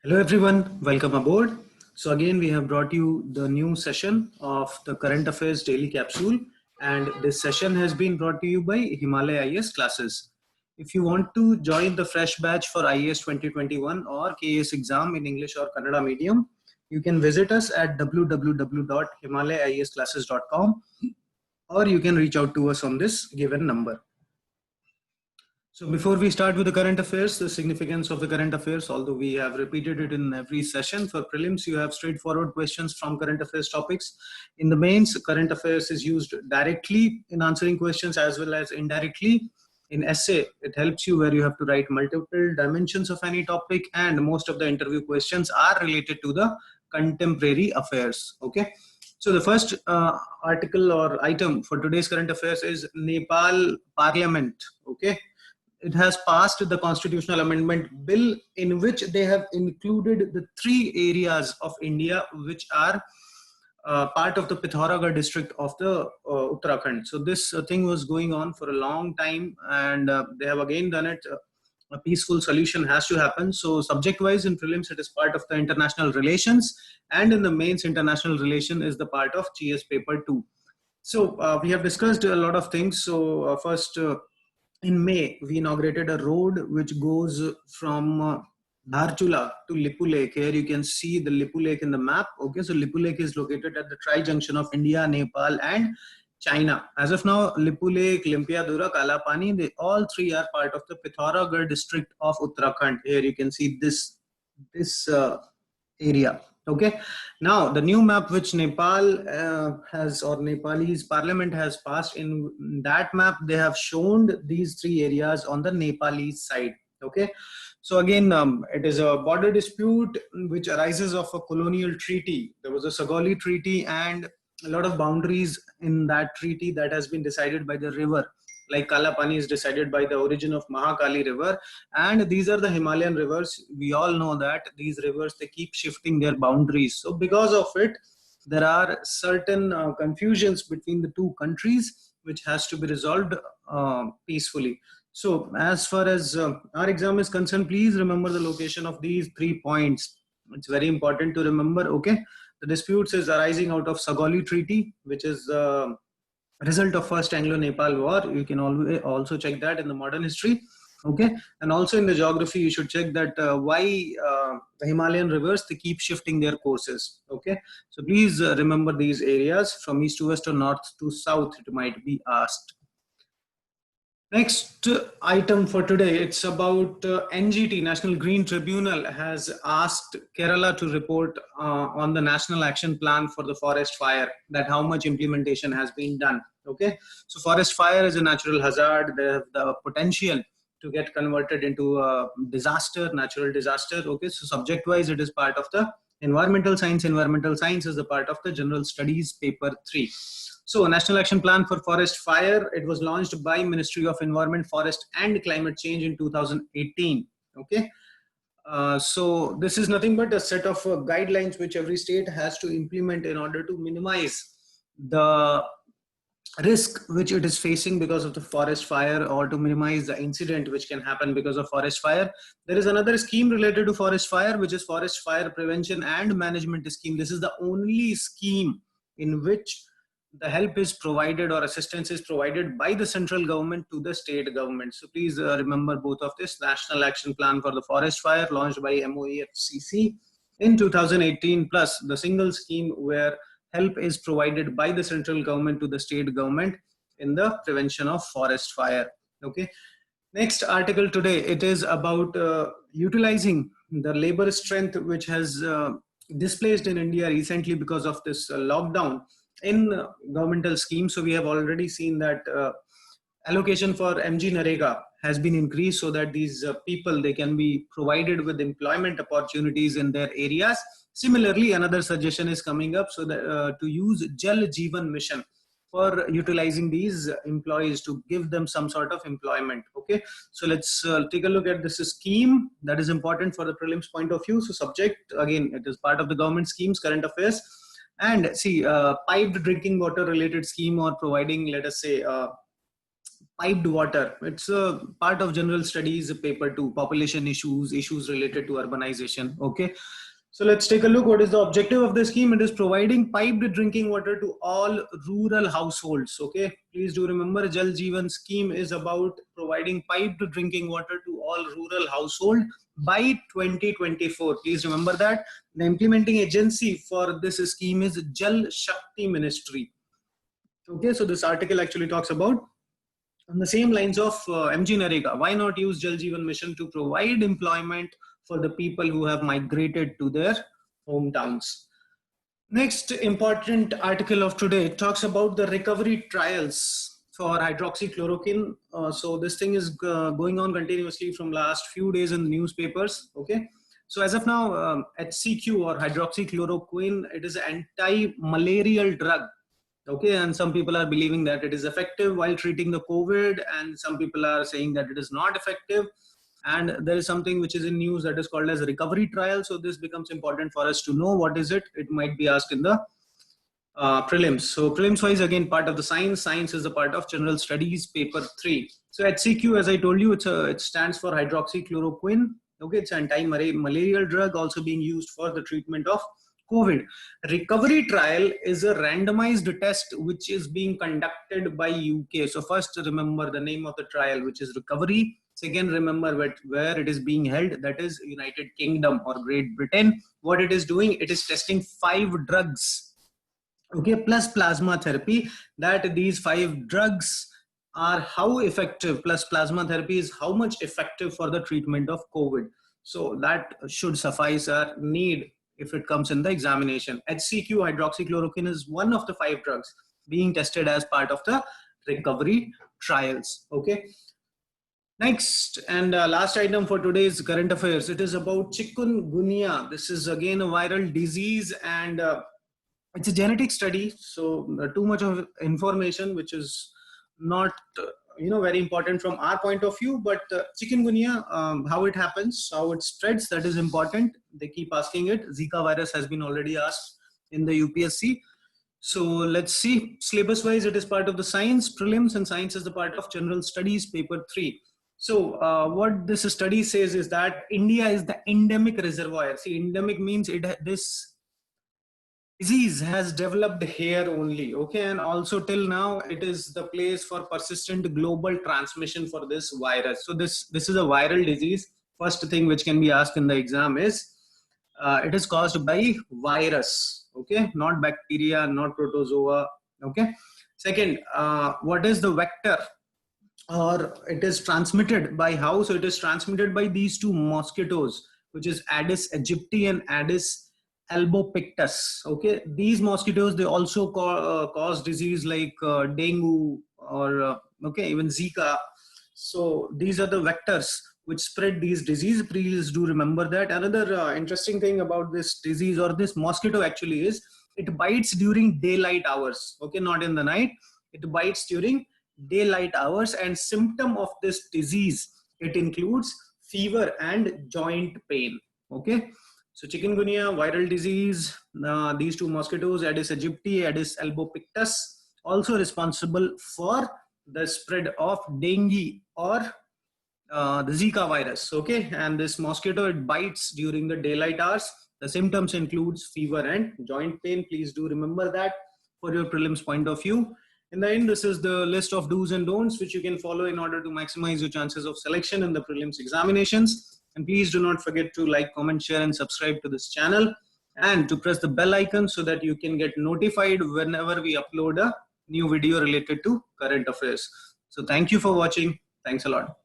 Hello everyone, welcome aboard. So again we have brought you the new session of the Current Affairs Daily Capsule, and this session has been brought to you by Himalaya-IAS classes. If you want to join the fresh batch for IAS 2021 or KAS exam in English or Kannada medium, you can visit us at www.himalaya-iasclasses.com, or you can reach out to us on this given number. So before we start with the current affairs, the significance of the current affairs, although we have repeated it in every session, for prelims, you have straightforward questions from current affairs topics. In the mains, current affairs is used directly in answering questions as well as indirectly. In essay, it helps you where you have to write multiple dimensions of any topic, and most of the interview questions are related to the contemporary affairs. Okay. So the first article or item for today's current affairs is Nepal Parliament. Okay. It has passed the constitutional amendment bill in which they have included the three areas of India which are part of the Pithoragarh district of the Uttarakhand. So this thing was going on for a long time, and they have again done it. A peaceful solution has to happen. So subject wise in prelims it is part of the international relations, and in the mains international relation is the part of GS paper 2. So we have discussed a lot of things. So first in May, we inaugurated a road which goes from Dharchula to Lipulekh. Here you can see the Lipulekh in the map. Okay, so Lipulekh is located at the tri-junction of India, Nepal, and China. As of now, Lipulekh, Limpiyadhura, Kalapani, they all three are part of the Pithoragarh district of Uttarakhand. Here you can see this area. Okay, now the new map which Nepal has, or Nepalese parliament has passed, in that map they have shown these three areas on the Nepalese side. Okay, so again it is a border dispute which arises of a colonial treaty. There was a Sagoli treaty, and a lot of boundaries in that treaty that has been decided by the river. Like Kalapani is decided by the origin of Mahakali river, and these are the Himalayan rivers. We all know that these rivers, they keep shifting their boundaries. So because of it, there are certain confusions between the two countries which has to be resolved peacefully. So as far as our exam is concerned, please remember the location of these 3 points. It's very important to remember. Okay, the disputes is arising out of Sagoli Treaty, which is result of first Anglo-Nepal War. You can always also check that in the modern history. Okay, and also in the geography you should check that why the Himalayan rivers, they keep shifting their courses. Okay, so please remember these areas from east to west or north to south, it might be asked. Next item for today, it's about NGT, National Green Tribunal, has asked Kerala to report on the National Action Plan for the forest fire, that how much implementation has been done. Okay, so forest fire is a natural hazard. They have the potential to get converted into a disaster, natural disaster. Okay, so subject wise it is part of the environmental science. Environmental science is the part of the general studies paper 3. So National Action Plan for Forest Fire, it was launched by Ministry of Environment, Forest and Climate Change in 2018. Okay. So this is nothing but a set of guidelines which every state has to implement in order to minimize the risk which it is facing because of the forest fire, or to minimize the incident which can happen because of forest fire. There is another scheme related to forest fire, which is Forest Fire Prevention and Management Scheme. This is the only scheme in which the help is provided or assistance is provided by the central government to the state government. So please remember both of this. National Action Plan for the Forest Fire, launched by MOEFCC in 2018, plus the single scheme where help is provided by the central government to the state government in the prevention of forest fire. Okay. Next article today, it is about utilizing the labor strength which has displaced in India recently because of this lockdown in governmental schemes. So we have already seen that allocation for MG Narega has been increased so that these people, they can be provided with employment opportunities in their areas. Similarly, another suggestion is coming up, so that to use Jal Jeevan Mission for utilizing these employees to give them some sort of employment. Okay, so let's take a look at this scheme that is important for the prelims point of view. So subject, again, it is part of the government schemes, current affairs. And see, piped drinking water related scheme, or providing, let us say, piped water. It's a part of general studies paper 2, population issues related to urbanization. Okay. So let's take a look. What is the objective of the scheme? It is providing piped drinking water to all rural households. Okay. Please do remember, Jal Jeevan scheme is about providing piped drinking water to all rural household by 2024. Please remember that. The implementing agency for this scheme is Jal Shakti Ministry. Okay. So this article actually talks about on the same lines of MG Narega. Why not use Jal Jeevan Mission to provide employment for the people who have migrated to their hometowns? Next important article of today talks about the recovery trials for hydroxychloroquine. So this thing is going on continuously from last few days in the newspapers. Okay. So as of now, HCQ or hydroxychloroquine, it is an anti-malarial drug. Okay, and some people are believing that it is effective while treating the COVID, and some people are saying that it is not effective. And there is something which is in news that is called as recovery trial. So this becomes important for us to know what is it. It might be asked in the prelims. So prelims wise, again, part of the science. Science is a part of general studies, paper 3. So HCQ, as I told you, it stands for hydroxychloroquine. Okay, it's an anti-malarial drug also being used for the treatment of COVID. Recovery trial is a randomized test which is being conducted by UK. So first remember the name of the trial, which is recovery. Second, remember where it is being held, that is United Kingdom or Great Britain. What it is doing, it is testing 5 drugs, okay, plus plasma therapy. That these 5 drugs are how effective, plus plasma therapy is how much effective for the treatment of COVID. So that should suffice our need if it comes in the examination. HCQ, hydroxychloroquine, is one of the 5 drugs being tested as part of the recovery trials. Okay. Next and last item for today's current affairs. It is about chikungunya. This is again a viral disease, and it's a genetic study. So too much of information, which is not very important from our point of view, but chikungunya, how it happens, how it spreads, that is important. They keep asking it. Zika virus has been already asked in the UPSC. So let's see. Syllabus wise, it is part of the science prelims, and science is the part of general studies, paper 3. So what this study says is that India is the endemic reservoir. See, endemic means this disease has developed here only. Okay, and also till now it is the place for persistent global transmission for this virus. So this is a viral disease. First thing which can be asked in the exam is it is caused by virus. Okay, not bacteria, not protozoa. Okay. Second, what is the vector, or it is transmitted by how? So it is transmitted by these 2 mosquitoes, which is Aedes aegypti and Aedes albopictus. Okay, these mosquitoes, they also cause disease like dengue or even Zika. So these are the vectors which spread these disease. Please do remember that. Another interesting thing about this disease or this mosquito actually is it bites during daylight hours. Okay, not in the night. It bites during daylight hours, and symptom of this disease, it includes fever and joint pain. Okay, so chikungunya, viral disease, these 2 mosquitoes, Aedes aegypti, Aedes albopictus, also responsible for the spread of dengue or the Zika virus. Okay, and this mosquito, it bites during the daylight hours. The symptoms includes fever and joint pain. Please do remember that for your prelims point of view. In the end, this is the list of do's and don'ts which you can follow in order to maximize your chances of selection in the prelims examinations. And please do not forget to like, comment, share, and subscribe to this channel, and to press the bell icon so that you can get notified whenever we upload a new video related to current affairs. So thank you for watching. Thanks a lot.